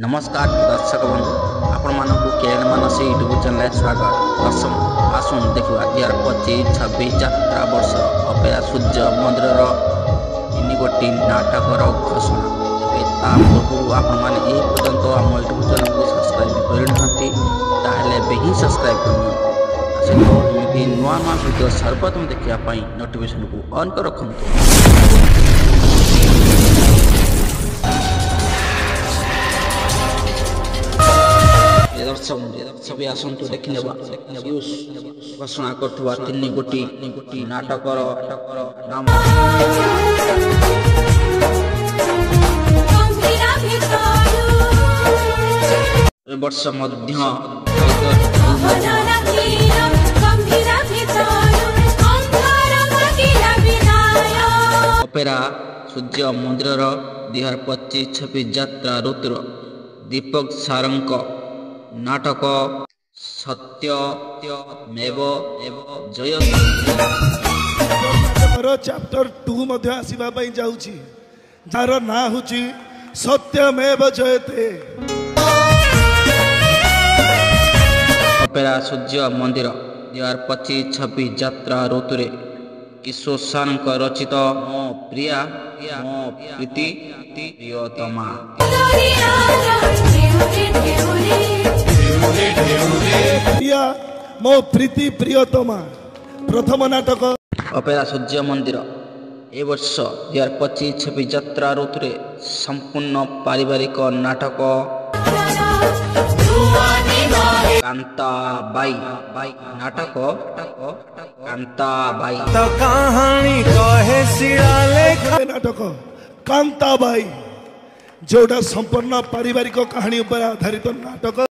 नमस्कार दर्शक बंधु आपण मानक केएन मानस यूट्यूब चैनल स्वागत दर्शक आसुन देखा 2025-26 यात्रा वर्ष अपेरा सूर्य मंदिर तीन गोटी नाटकर घोषणा पूर्व आपण मैंने ये पर्यंत आम यूट्यूब चैनल को सब्सक्राइब करते ही सब्सक्राइब करनी नुआ नुआ भिडियो सर्वप्रथम देखापी नोटिफिकेशन को ऑन कर रखु। दर्शक आसतु देखने घोषणा कर तीन गोटी नाटकर नाम वर्ष अपेरा सूर्य मंदिर 2025-26 यात्रा ऋतुर दीपक सारंक नाटक सत्य मेव जयते चैप्टर 2 मध्य आसीबा पई जाउची जार ना हुची सत्यमेव जयते। अपेरा सूर्य मंदिर 2025-26 यात्रा ऋतुरे किशोर सारंक रचित मो प्रिया मो प्रीति प्रियतमा प्रिया मो प्रीति प्रियतमा प्रथम नाटक अपेरा सूर्य मंदिर ए वर्ष 2025-26 यात्रा ऋतुरे संपूर्ण पारिवारिक नाटक कांताबाई नाटक कांताबाई तो कहानी कहे नाटक कांताबाई जोड़ा संपूर्ण पारिवारिक कहानी पर आधारित नाटक।